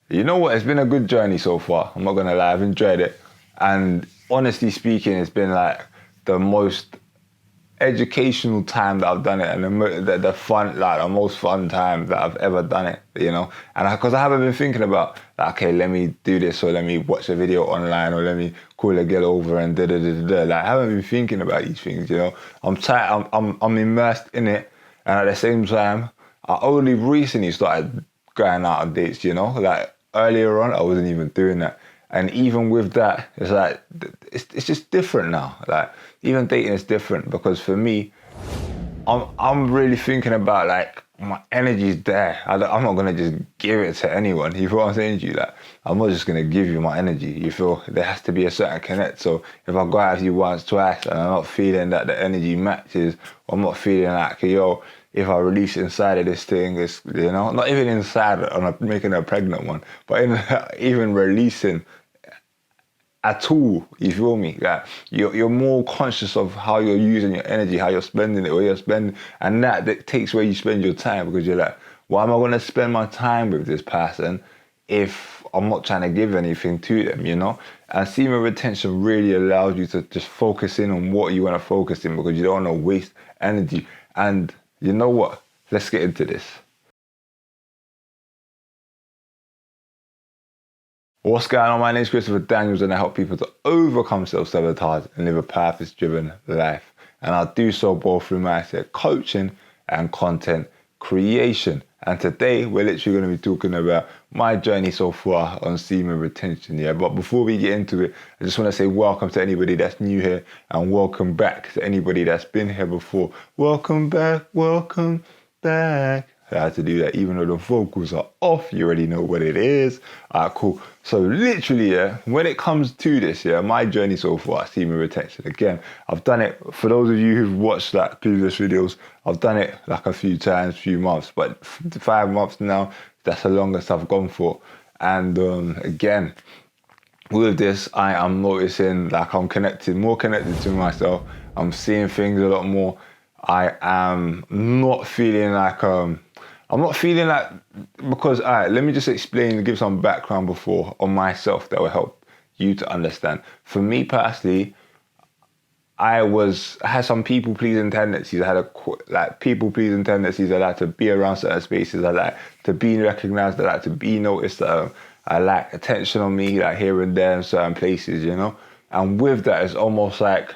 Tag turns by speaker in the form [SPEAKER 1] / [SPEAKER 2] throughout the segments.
[SPEAKER 1] You know what? It's been a good journey so far. I'm not gonna lie, I've enjoyed it. And honestly speaking, it's been like the most educational time that I've done it, and the fun, like the most fun time that I've ever done it, you know. And because I haven't been thinking about, like, okay, let me do this, or let me watch a video online, or let me call a girl over and da da da da. Like, I haven't been thinking about these things, you know. I'm immersed in it, and at the same time, I only recently started going out on dates, you know. Like earlier on, I wasn't even doing that. And even with that, it's like, it's just different now. Like, even dating is different because for me, I'm really thinking about like my energy's there. I'm not gonna just give it to anyone. You feel what I'm saying to you? Like, I'm not just gonna give you my energy. You feel there has to be a certain connect. So if I go out with you once, twice, and I'm not feeling that the energy matches, or I'm not feeling like, yo, if I release inside of this thing, it's, you know, not even inside, I'm making a pregnant one, but even releasing at all, you feel me? Like, you're more conscious of how you're using your energy, how you're spending it, where you're spending, and that dictates where you spend your time, because you're like, why am I going to spend my time with this person if I'm not trying to give anything to them, you know? And semen retention really allows you to just focus in on what you want to focus in, because you don't want to waste energy. And you know what? Let's get into this. What's going on? My name is Christopher Daniels, and I help people to overcome self-sabotage and live a purpose-driven life. And I do so both through mindset coaching and content creation. And today we're literally going to be talking about my journey so far on semen retention. Yeah, but before we get into it, I just want to say welcome to anybody that's new here, and welcome back to anybody that's been here before. Welcome back, welcome back. I had to do that even though the vocals are off. You already know what it is. Alright, cool. So literally, yeah, when it comes to this, yeah, my journey so far, semen retention. Again, I've done it, for those of you who've watched like previous videos, I've done it like a few times, few months, but 5 months now, that's the longest I've gone for. And again, with this, I am noticing like I'm more connected to myself. I'm seeing things a lot more. I am not feeling like because, all right, let me just explain, give some background before on myself that will help you to understand. For me personally, I had some people pleasing tendencies. I had people pleasing tendencies. I like to be around certain spaces. I like to be recognized. I like to be noticed. I like attention on me, like here and there in certain places, you know. And with that, it's almost like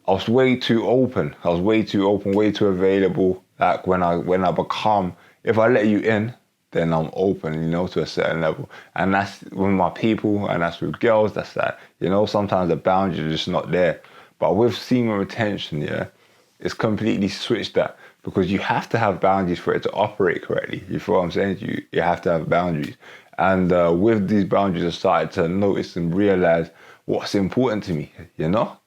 [SPEAKER 1] I was way too open. I was way too open, way too available. Like when I become, if I let you in, then I'm open, you know, to a certain level. And that's with my people, and that's with girls. That's that, you know, sometimes the boundaries are just not there. But with semen retention, yeah, it's completely switched that, because you have to have boundaries for it to operate correctly. You feel what I'm saying to you? You have to have boundaries. And with these boundaries, I started to notice and realize what's important to me, you know?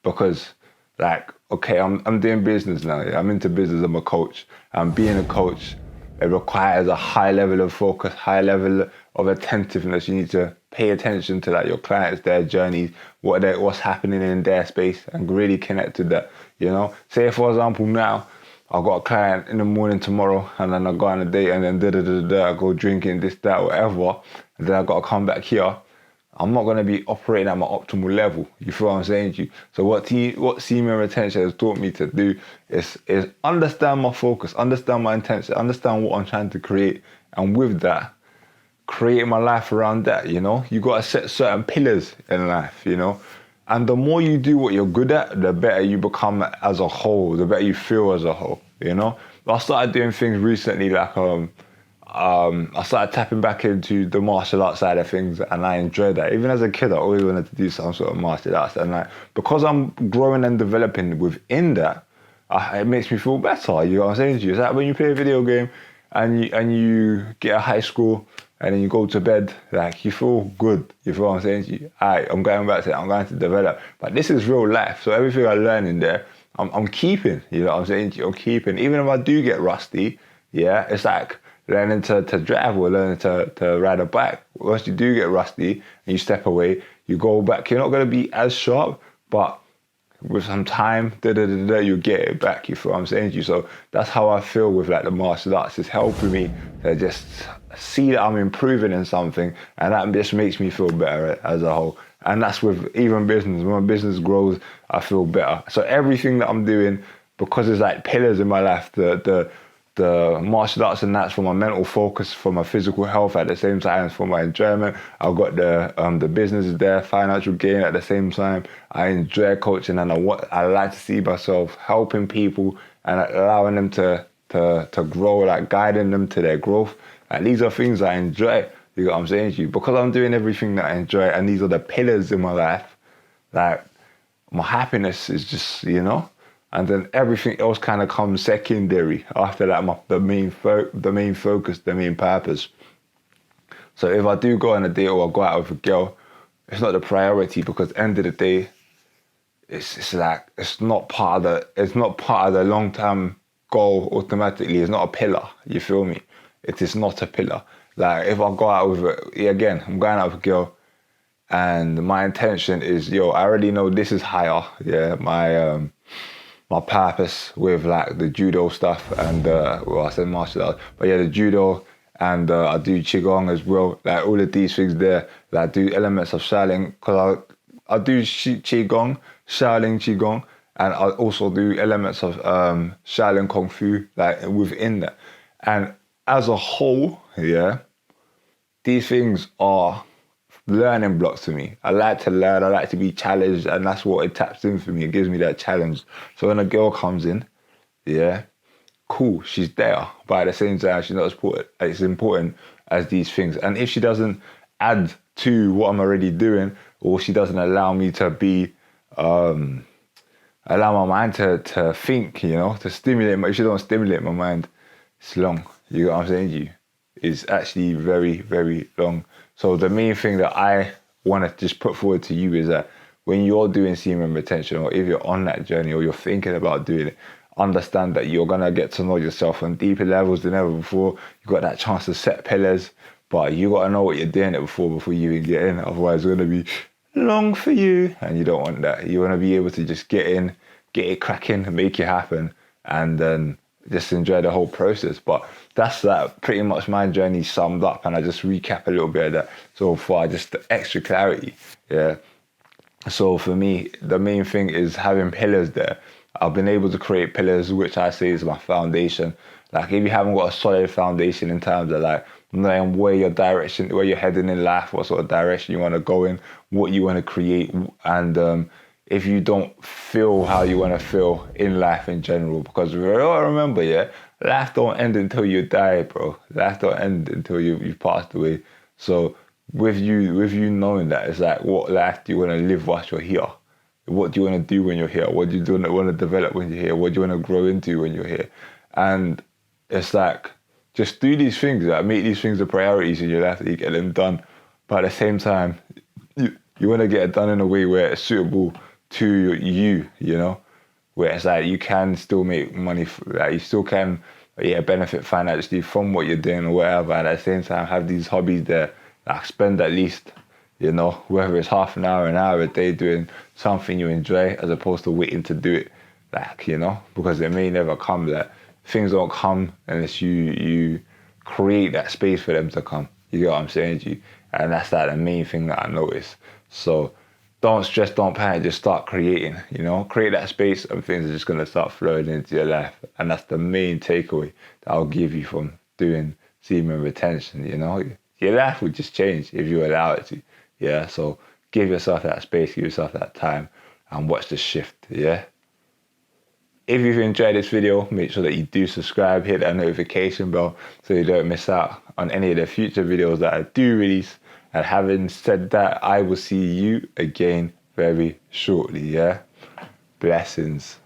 [SPEAKER 1] Because, like, okay, I'm doing business now. Yeah? I'm into business. I'm a coach. And being a coach, it requires a high level of focus, high level of attentiveness. You need to pay attention to like your clients, their journeys, what's happening in their space, and really connect to that. You know, say for example now, I've got a client in the morning tomorrow, and then I go on a date, and then I go drinking, this, that, whatever, and then I got to come back here. I'm not going to be operating at my optimal level. You feel what I'm saying to you? So what semen retention has taught me to do is understand my focus, understand my intention, understand what I'm trying to create. And with that, create my life around that, you know? You got to set certain pillars in life, you know? And the more you do what you're good at, the better you become as a whole, the better you feel as a whole, you know? I started doing things recently like I started tapping back into the martial arts side of things, and I enjoyed that. Even as a kid, I always wanted to do some sort of martial arts, and like, because I'm growing and developing within that, it makes me feel better. You know what I'm saying to you? It's like when you play a video game and you get a high score and then you go to bed, like, you feel good. You feel what I'm saying to you? Alright, I'm going back to it. I'm going to develop. But this is real life, so everything I learn in there, I'm keeping. You know what I'm saying to you? I'm keeping. Even if I do get rusty, yeah, it's like learning to drive or learning to ride a bike. Once you do get rusty and you step away, you go back. You're not going to be as sharp, but with some time, you get it back. You feel what I'm saying to you? So that's how I feel with like the martial arts. It's helping me to just see that I'm improving in something, and that just makes me feel better as a whole. And that's with even business. When my business grows, I feel better. So everything that I'm doing, because there's like pillars in my life, the martial arts and that's for my mental focus, for my physical health at the same time as for my enjoyment. I've got the business is there, financial gain at the same time. I enjoy coaching, and I like to see myself helping people and allowing them to grow, like guiding them to their growth. And these are things I enjoy. You know what I'm saying to you? Because I'm doing everything that I enjoy, and these are the pillars in my life, like my happiness is just, and then everything else kind of comes secondary after that. The main focus, the main purpose. So if I do go on a date or I go out with a girl, it's not the priority, because at the end of the day, it's like it's not part of the long term goal automatically. It's not a pillar. You feel me? It is not a pillar. Like if I go out with I'm going out with a girl, and my intention is, I already know this is higher. Yeah, my purpose with like the judo stuff and I said martial arts, but yeah, the judo, and I do qigong as well. Like all of these things there, like I do elements of Shaolin, because I do qigong, Shaolin qigong, and I also do elements of Shaolin kung fu, like within that. And as a whole, these things are learning blocks to me. I like to learn, I like to be challenged, and that's what it taps in for me. It gives me that challenge. So when a girl comes in, cool, she's there, but at the same time, she's not as important as these things. And if she doesn't add to what I'm already doing, or she doesn't allow me to be, allow my mind to think, to stimulate if she don't stimulate my mind, it's long. You know what I'm saying to you? It's actually very, very long. So the main thing that I want to just put forward to you is that when you're doing semen retention, or if you're on that journey, or you're thinking about doing it, understand that you're going to get to know yourself on deeper levels than ever before. You've got that chance to set pillars, but you got to know what you're doing it before you even get in. Otherwise, it's going to be long for you, and you don't want that. You want to be able to just get in, get it cracking, make it happen, and then just enjoy the whole process. But that's pretty much my journey summed up, and I just recap a little bit of that so far, just the extra clarity. So for me, the main thing is having pillars there. I've been able to create pillars, which I say is my foundation. Like if you haven't got a solid foundation in terms of like knowing where you're heading in life, what sort of direction you want to go in, what you want to create, and if you don't feel how you want to feel in life in general, because we all remember, life don't end until you die, bro. Life don't end until you've passed away. So with you knowing that, it's like, what life do you want to live whilst you're here? What do you want to do when you're here? What do you want to develop when you're here? What do you want to grow into when you're here? And it's like, just do these things, like make these things the priorities in your life, that you get them done. But at the same time, you want to get it done in a way where it's suitable to you, where it's like you can still make money, like you still can benefit financially from what you're doing or whatever, and at the same time have these hobbies there, like spend at least, whether it's half an hour a day doing something you enjoy, as opposed to waiting to do it, like, because it may never come. That things don't come unless you create that space for them to come. You get what I'm saying to you? And that's like the main thing that I notice. So don't stress, don't panic, just start creating, create that space, and things are just going to start flowing into your life. And that's the main takeaway that I'll give you from doing semen retention. Your life would just change if you allow it to. So give yourself that space, give yourself that time, and watch the shift. If you've enjoyed this video, make sure that you do subscribe, hit that notification bell so you don't miss out on any of the future videos that I do release. And having said that, I will see you again very shortly. Blessings.